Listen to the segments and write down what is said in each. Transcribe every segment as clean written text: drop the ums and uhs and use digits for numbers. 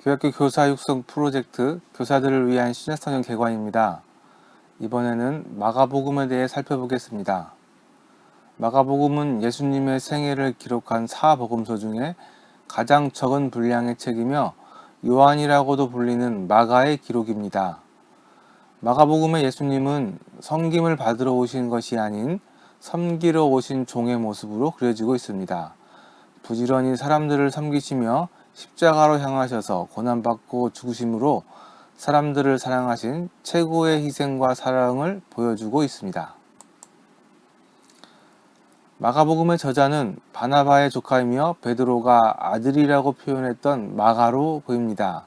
교학교 교사 육성 프로젝트 교사들을 위한 신약성경 개관입니다. 이번에는 마가복음에 대해 살펴보겠습니다. 마가복음은 예수님의 생애를 기록한 사복음서 중에 가장 적은 분량의 책이며 요한이라고도 불리는 마가의 기록입니다. 마가복음의 예수님은 섬김을 받으러 오신 것이 아닌 섬기러 오신 종의 모습으로 그려지고 있습니다. 부지런히 사람들을 섬기시며 십자가로 향하셔서 고난받고 죽으심으로 사람들을 사랑하신 최고의 희생과 사랑을 보여주고 있습니다. 마가복음의 저자는 바나바의 조카이며 베드로가 아들이라고 표현했던 마가로 보입니다.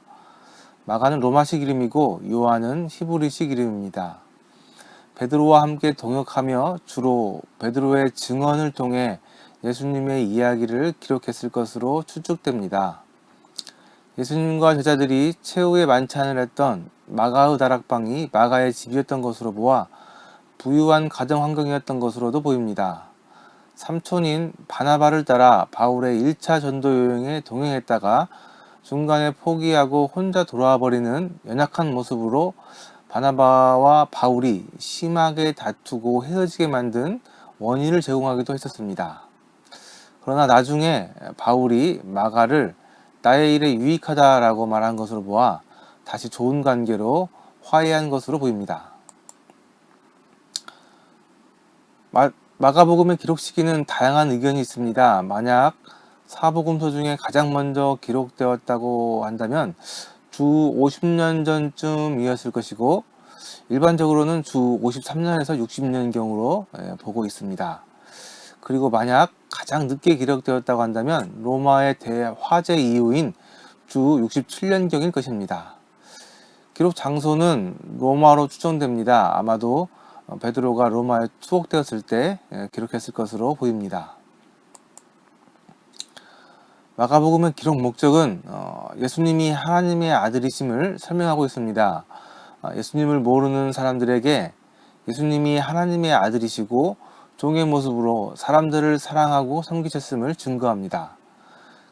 마가는 로마식 이름이고 요한은 히브리식 이름입니다. 베드로와 함께 동역하며 주로 베드로의 증언을 통해 예수님의 이야기를 기록했을 것으로 추측됩니다. 예수님과 제자들이 최후의 만찬을 했던 마가의 다락방이 마가의 집이었던 것으로 보아 부유한 가정 환경이었던 것으로도 보입니다. 삼촌인 바나바를 따라 바울의 1차 전도 여행에 동행했다가 중간에 포기하고 혼자 돌아와 버리는 연약한 모습으로 바나바와 바울이 심하게 다투고 헤어지게 만든 원인을 제공하기도 했었습니다. 그러나 나중에 바울이 마가를 나의 일에 유익하다라고 말한 것으로 보아 다시 좋은 관계로 화해한 것으로 보입니다. 마가복음의 기록 시기는 다양한 의견이 있습니다. 만약 사복음서 중에 가장 먼저 기록되었다고 한다면 주 50년 전쯤이었을 것이고 일반적으로는 주 53년에서 60년경으로 보고 있습니다. 그리고 만약 가장 늦게 기록되었다고 한다면 로마의 대화재 이후인 주 67년경일 것입니다. 기록 장소는 로마로 추정됩니다. 아마도 베드로가 로마에 투옥되었을 때 기록했을 것으로 보입니다. 마가복음의 기록 목적은 예수님이 하나님의 아들이심을 설명하고 있습니다. 예수님을 모르는 사람들에게 예수님이 하나님의 아들이시고 종의 모습으로 사람들을 사랑하고 섬기셨음을 증거합니다.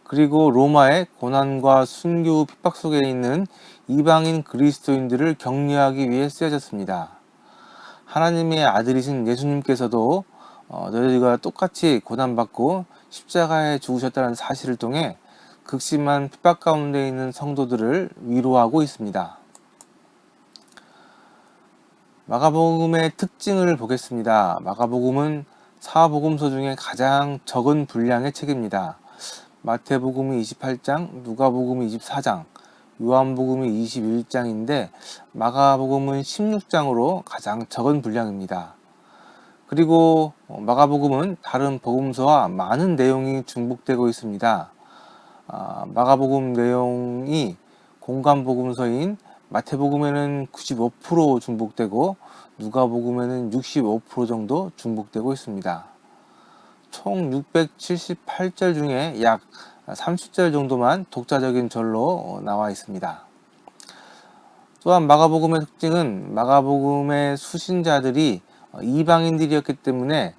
그리고 로마의 고난과 순교 핍박 속에 있는 이방인 그리스도인들을 격려하기 위해 쓰여졌습니다. 하나님의 아들이신 예수님께서도 너희가 똑같이 고난받고 십자가에 죽으셨다는 사실을 통해 극심한 핍박 가운데 있는 성도들을 위로하고 있습니다. 마가복음의 특징을 보겠습니다. 마가복음은 사복음서 중에 가장 적은 분량의 책입니다. 마태복음이 28장, 누가복음이 24장, 요한복음이 21장인데 마가복음은 16장으로 가장 적은 분량입니다. 그리고 마가복음은 다른 복음서와 많은 내용이 중복되고 있습니다. 마가복음 내용이 공간복음서인 마태복음에는 95% 중복되고 누가복음에는 65% 정도 중복되고 있습니다. 총 678절 중에 약 30절 정도만 독자적인 절로 나와 있습니다. 또한 마가복음의 특징은 마가복음의 수신자들이 이방인들이었기 때문에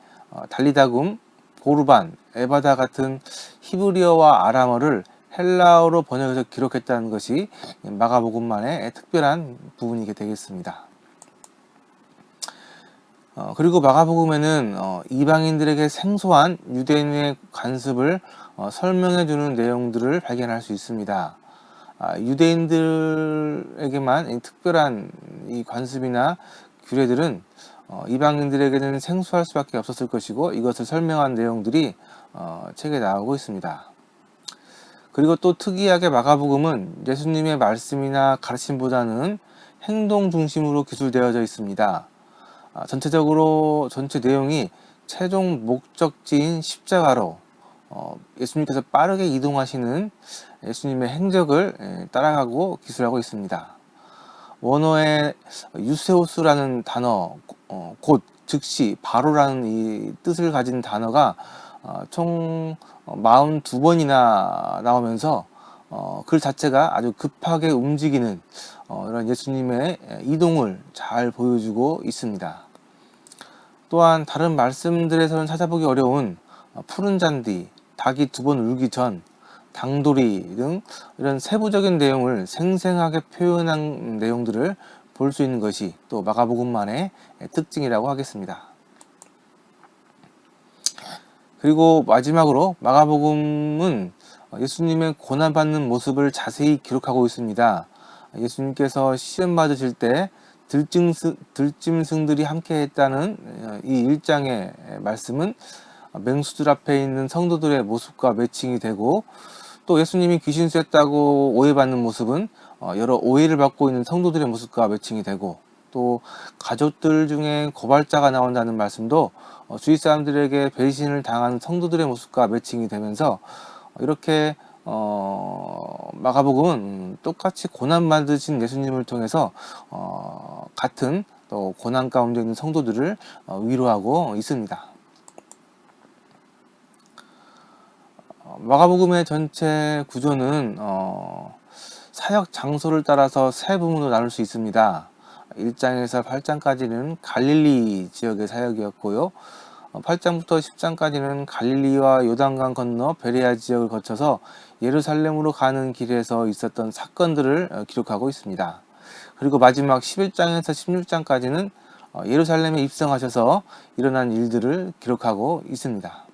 달리다금, 고르반, 에바다 같은 히브리어와 아람어를 헬라어로 번역해서 기록했다는 것이 마가복음만의 특별한 부분이게 되겠습니다. 그리고 마가복음에는 이방인들에게 생소한 유대인의 관습을 설명해주는 내용들을 발견할 수 있습니다. 유대인들에게만 특별한 이 관습이나 규례들은 이방인들에게는 생소할 수밖에 없었을 것이고 이것을 설명한 내용들이 책에 나오고 있습니다. 그리고 또 특이하게 마가복음은 예수님의 말씀이나 가르침보다는 행동 중심으로 기술되어져 있습니다. 전체적으로 전체 내용이 최종 목적지인 십자가로 예수님께서 빠르게 이동하시는 예수님의 행적을 따라가고 기술하고 있습니다. 원어의 유세오스라는 단어, 곧, 즉시, 바로라는 이 뜻을 가진 단어가 총 42번이나 나오면서 글 자체가 아주 급하게 움직이는 이런 예수님의 이동을 잘 보여주고 있습니다. 또한 다른 말씀들에서는 찾아보기 어려운 푸른 잔디, 닭이 2번 울기 전, 당돌이 등 이런 세부적인 내용을 생생하게 표현한 내용들을 볼 수 있는 것이 또 마가복음만의 특징이라고 하겠습니다. 그리고 마지막으로 마가복음은 예수님의 고난받는 모습을 자세히 기록하고 있습니다. 예수님께서 시험 받으실 때 들짐승들이 함께 했다는 이 1장의 말씀은 맹수들 앞에 있는 성도들의 모습과 매칭이 되고, 또 예수님이 귀신 쐈다고 오해받는 모습은 여러 오해를 받고 있는 성도들의 모습과 매칭이 되고, 또 가족들 중에 고발자가 나온다는 말씀도 주위 사람들에게 배신을 당한 성도들의 모습과 매칭이 되면서 이렇게 마가복음은 똑같이 고난 받으신 예수님을 통해서 같은 또 고난 가운데 있는 성도들을 위로하고 있습니다. 마가복음의 전체 구조는 사역 장소를 따라서 세 부분으로 나눌 수 있습니다. 1장에서 8장까지는 갈릴리 지역의 사역이었고요. 8장부터 10장까지는 갈릴리와 요단강 건너 베레아 지역을 거쳐서 예루살렘으로 가는 길에서 있었던 사건들을 기록하고 있습니다. 그리고 마지막 11장에서 16장까지는 예루살렘에 입성하셔서 일어난 일들을 기록하고 있습니다.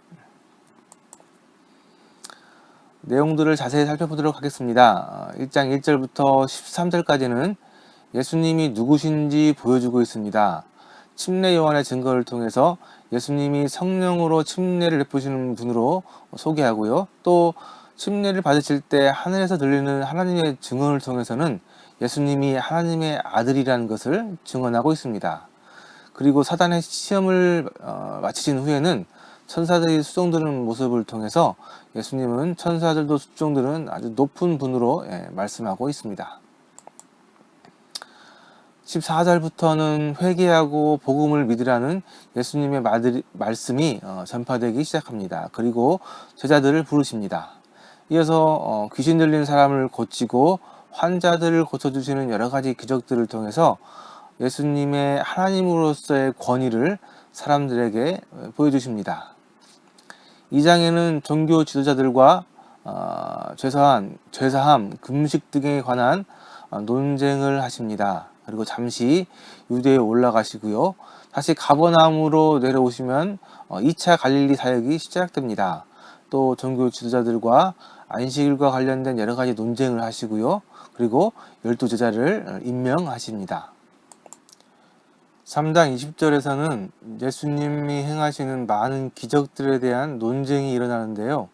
내용들을 자세히 살펴보도록 하겠습니다. 1장 1절부터 13절까지는 예수님이 누구신지 보여주고 있습니다. 침례 요한의 증거를 통해서 예수님이 성령으로 침례를 베푸시는 분으로 소개하고요. 또 침례를 받으실 때 하늘에서 들리는 하나님의 증언을 통해서는 예수님이 하나님의 아들이라는 것을 증언하고 있습니다. 그리고 사단의 시험을 마치신 후에는 천사들이 수종드는 모습을 통해서 예수님은 천사들도 수종드는 아주 높은 분으로 말씀하고 있습니다. 14절부터는 회개하고 복음을 믿으라는 예수님의 말씀이 전파되기 시작합니다. 그리고 제자들을 부르십니다. 이어서 귀신 들린 사람을 고치고 환자들을 고쳐주시는 여러 가지 기적들을 통해서 예수님의 하나님으로서의 권위를 사람들에게 보여주십니다. 2장에는 종교 지도자들과 죄사함, 금식 등에 관한 논쟁을 하십니다. 그리고 잠시 유대에 올라가시고요. 다시 가버나움으로 내려오시면 2차 갈릴리 사역이 시작됩니다. 또 종교 지도자들과 안식일과 관련된 여러 가지 논쟁을 하시고요. 그리고 12제자를 임명하십니다. 3장 20절에서는 예수님이 행하시는 많은 기적들에 대한 논쟁이 일어나는데요.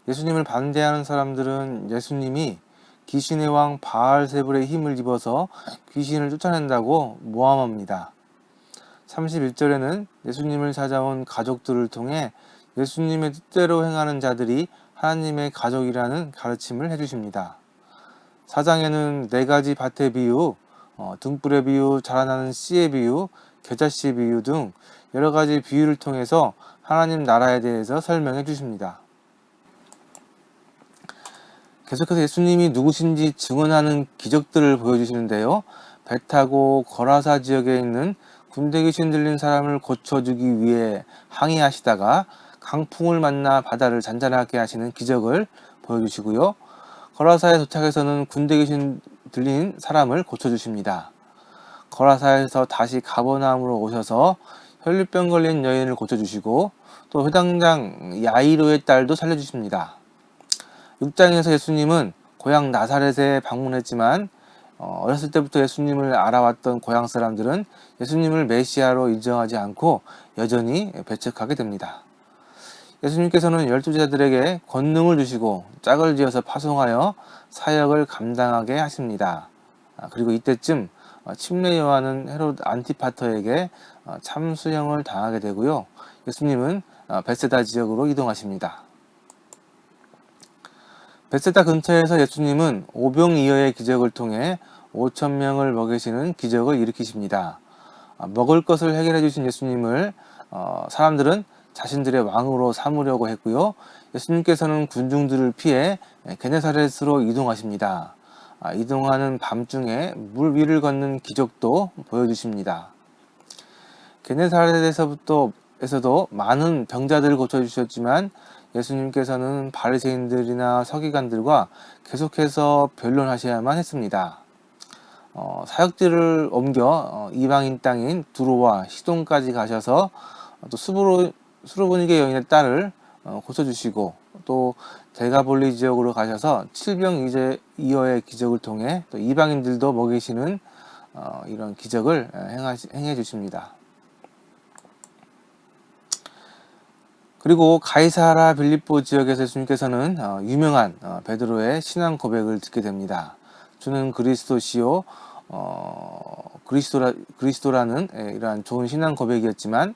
예수님을 반대하는 사람들은 예수님이 귀신의 왕 바알세불의 힘을 입어서 귀신을 쫓아낸다고 모함합니다. 31절에는 예수님을 찾아온 가족들을 통해 예수님의 뜻대로 행하는 자들이 하나님의 가족이라는 가르침을 해주십니다. 4장에는 4가지 밭의 비유, 등불의 비유, 자라나는 씨의 비유, 겨자씨 비유 등 여러 가지 비유를 통해서 하나님 나라에 대해서 설명해 주십니다. 계속해서 예수님이 누구신지 증언하는 기적들을 보여주시는데요. 배 타고 거라사 지역에 있는 군대 귀신 들린 사람을 고쳐주기 위해 항해하시다가 강풍을 만나 바다를 잔잔하게 하시는 기적을 보여주시고요. 거라사에 도착해서는 군대 귀신 들린 사람을 고쳐주십니다. 거라사에서 다시 가버나움으로 오셔서 혈류병 걸린 여인을 고쳐주시고 또 회당장 야이로의 딸도 살려주십니다. 6장에서 예수님은 고향 나사렛에 방문했지만 어렸을 때부터 예수님을 알아왔던 고향 사람들은 예수님을 메시아로 인정하지 않고 여전히 배척하게 됩니다. 예수님께서는 12제자들에게 권능을 주시고 짝을 지어서 파송하여 사역을 감당하게 하십니다. 그리고 이때쯤 침례 요한은 헤롯 안티파터에게 참수형을 당하게 되고요. 예수님은 벳세다 지역으로 이동하십니다. 벳세다 근처에서 예수님은 오병이어의 기적을 통해 5,000명을 먹이시는 기적을 일으키십니다. 먹을 것을 해결해 주신 예수님을 사람들은 자신들의 왕으로 삼으려고 했고요. 예수님께서는 군중들을 피해 게네사렛으로 이동하십니다. 이동하는 밤중에 물 위를 걷는 기적도 보여주십니다. 게네사렛에서도 많은 병자들을 고쳐주셨지만 예수님께서는 바리새인들이나 서기관들과 계속해서 변론하셔야만 했습니다. 사역지를 옮겨 이방인 땅인 두로와 시돈까지 가셔서 또 수르보니게 여인의 딸을 고쳐주시고, 또 데가볼리 지역으로 가셔서 칠병이어의 기적을 통해 또 이방인들도 먹이시는 이런 기적을 행해 주십니다. 그리고 가이사라 빌립보 지역에서 예수님께서는 유명한 베드로의 신앙 고백을 듣게 됩니다. 주는 그리스도시요, 그리스도라는 이러한 좋은 신앙 고백이었지만,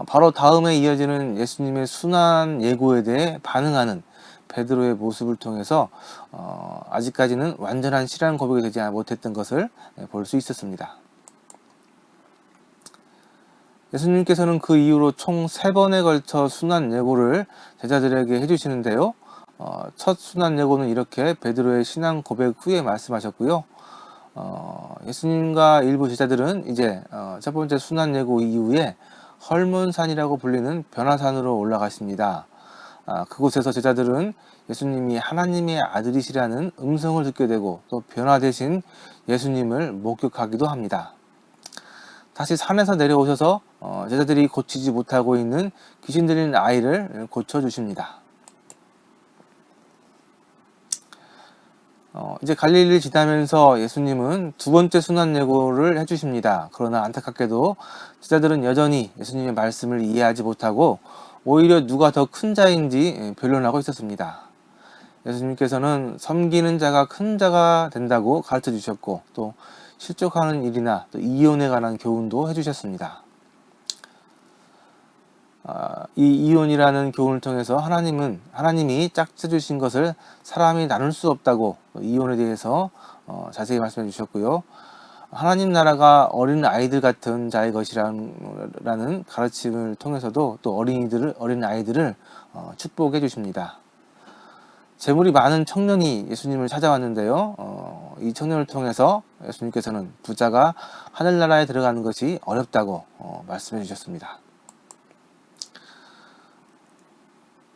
바로 다음에 이어지는 예수님의 순환 예고에 대해 반응하는 베드로의 모습을 통해서 아직까지는 완전한 신앙 고백이 되지 못했던 것을 볼 수 있었습니다. 예수님께서는 그 이후로 총 3번에 걸쳐 순환 예고를 제자들에게 해주시는데요. 첫 순환 예고는 이렇게 베드로의 신앙 고백 후에 말씀하셨고요. 예수님과 일부 제자들은 이제 첫 번째 순환 예고 이후에 헐몬산이라고 불리는 변화산으로 올라가십니다. 그곳에서 제자들은 예수님이 하나님의 아들이시라는 음성을 듣게 되고, 또 변화되신 예수님을 목격하기도 합니다. 다시 산에서 내려오셔서 제자들이 고치지 못하고 있는 귀신 들린 아이를 고쳐주십니다. 이제 갈릴리를 지나면서 예수님은 두 번째 순환 예고를 해주십니다. 그러나 안타깝게도 제자들은 여전히 예수님의 말씀을 이해하지 못하고 오히려 누가 더 큰 자인지 변론하고 있었습니다. 예수님께서는 섬기는 자가 큰 자가 된다고 가르쳐 주셨고, 또 실족하는 일이나 또 이혼에 관한 교훈도 해주셨습니다. 이 이혼이라는 교훈을 통해서 하나님이 짝져 주신 것을 사람이 나눌 수 없다고 이혼에 대해서 자세히 말씀해 주셨고요. 하나님 나라가 어린 아이들 같은 자의 것이라는 가르침을 통해서도 또 어린 아이들을 축복해 주십니다. 재물이 많은 청년이 예수님을 찾아왔는데요. 이 청년을 통해서 예수님께서는 부자가 하늘나라에 들어가는 것이 어렵다고 말씀해 주셨습니다.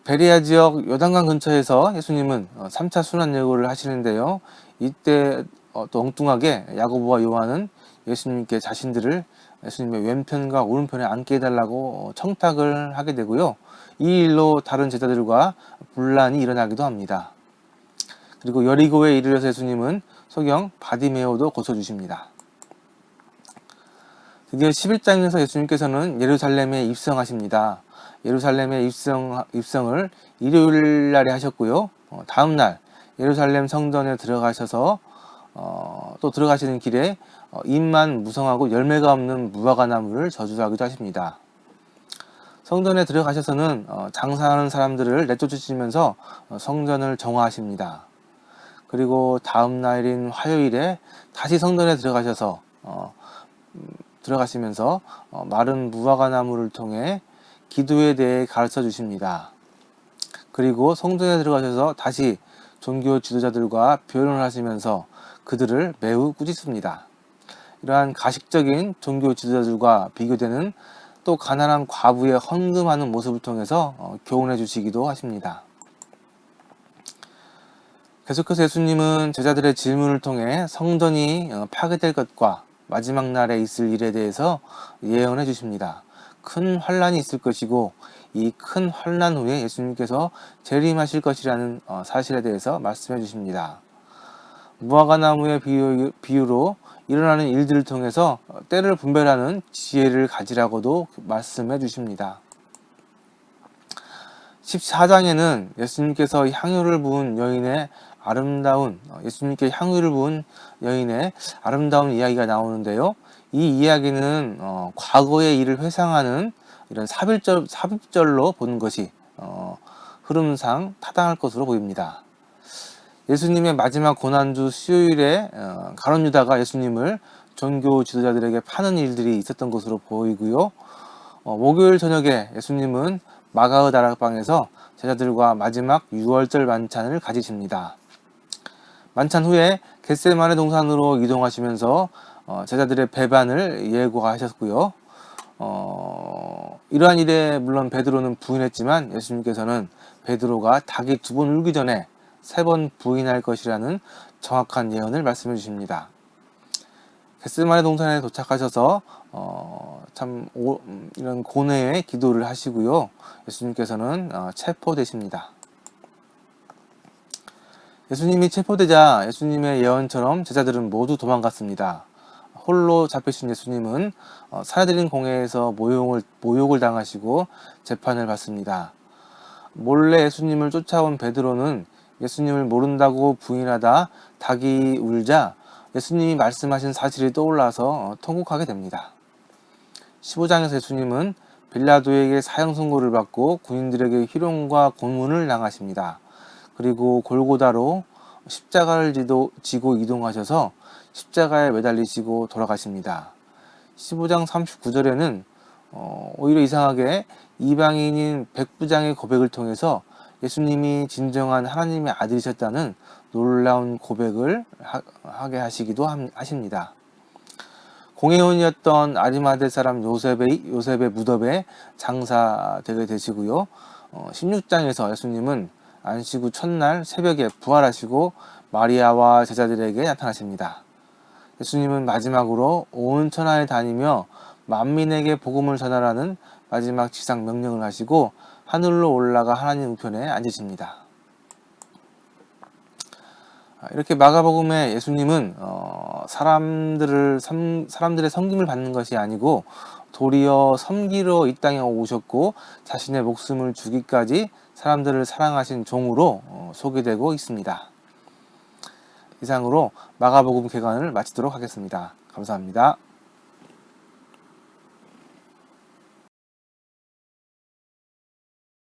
베레아 지역 요단강 근처에서 예수님은 3차 순환 예고를 하시는데요. 이때 또 엉뚱하게 야고보와 요한은 예수님께 자신들을 예수님의 왼편과 오른편에 앉게 해달라고 청탁을 하게 되고요. 이 일로 다른 제자들과 분란이 일어나기도 합니다. 그리고 여리고에 이르러서 예수님은 소경 바디메오도 고쳐주십니다. 드디어 11장에서 예수님께서는 예루살렘에 입성하십니다. 예루살렘의 입성을 일요일 날에 하셨고요. 다음 날 예루살렘 성전에 들어가셔서 또 들어가시는 길에 잎만 무성하고 열매가 없는 무화과 나무를 저주하기도 하십니다. 성전에 들어가셔서는 장사하는 사람들을 내쫓으시면서 성전을 정화하십니다. 그리고 다음 날인 화요일에 다시 성전에 들어가시면서 마른 무화과 나무를 통해 기도에 대해 가르쳐 주십니다. 그리고 성전에 들어가셔서 다시 종교 지도자들과 변론을 하시면서 그들을 매우 꾸짖습니다. 이러한 가식적인 종교 지도자들과 비교되는 또 가난한 과부의 헌금하는 모습을 통해서 교훈해 주시기도 하십니다. 계속해서 예수님은 제자들의 질문을 통해 성전이 파괴될 것과 마지막 날에 있을 일에 대해서 예언해 주십니다. 큰 환란이 있을 것이고 이 큰 환란 후에 예수님께서 재림하실 것이라는 사실에 대해서 말씀해 주십니다. 무화과 나무의 비유로 일어나는 일들을 통해서 때를 분별하는 지혜를 가지라고도 말씀해 주십니다. 14장에는 예수님께 향유를 부은 여인의 아름다운 이야기가 나오는데요. 이 이야기는 과거의 일을 회상하는 이런 삽입절로 보는 것이 흐름상 타당할 것으로 보입니다. 예수님의 마지막 고난주 수요일에 가룟 유다가 예수님을 종교 지도자들에게 파는 일들이 있었던 것으로 보이고요. 목요일 저녁에 예수님은 마가의 다락방에서 제자들과 마지막 유월절 만찬을 가지십니다. 만찬 후에 겟세마네 동산으로 이동하시면서 제자들의 배반을 예고하셨고요. 이러한 일에 물론 베드로는 부인했지만 예수님께서는 베드로가 닭이 2번 울기 전에 3번 부인할 것이라는 정확한 예언을 말씀해 주십니다. 겟세마네 동산에 도착하셔서 이런 고뇌의 기도를 하시고요. 예수님께서는 체포되십니다. 예수님이 체포되자 예수님의 예언처럼 제자들은 모두 도망갔습니다. 홀로 잡히신 예수님은 사내들인 공회에서 모욕을 당하시고 재판을 받습니다. 몰래 예수님을 쫓아온 베드로는 예수님을 모른다고 부인하다 닭이 울자 예수님이 말씀하신 사실이 떠올라서 통곡하게 됩니다. 15장에서 예수님은 빌라도에게 사형 선고를 받고 군인들에게 희롱과 고문을 당하십니다. 그리고 골고다로 십자가를 지고 이동하셔서 십자가에 매달리시고 돌아가십니다. 15장 39절에는 오히려 이상하게 이방인인 백부장의 고백을 통해서 예수님이 진정한 하나님의 아들이셨다는 놀라운 고백을 하게 하시기도 하십니다. 공회원이었던 아리마대 사람 요셉의 무덤에 장사되게 되시고요. 16장에서 예수님은 안식 후 첫날 새벽에 부활하시고 마리아와 제자들에게 나타나십니다. 예수님은 마지막으로 온 천하에 다니며 만민에게 복음을 전하라는 마지막 지상 명령을 하시고 하늘로 올라가 하나님 우편에 앉으십니다. 이렇게 마가복음에 예수님은 사람들의 섬김을 받는 것이 아니고 도리어 섬기러 이 땅에 오셨고 자신의 목숨을 주기까지 사람들을 사랑하신 종으로 소개되고 있습니다. 이상으로 마가복음 개관을 마치도록 하겠습니다. 감사합니다.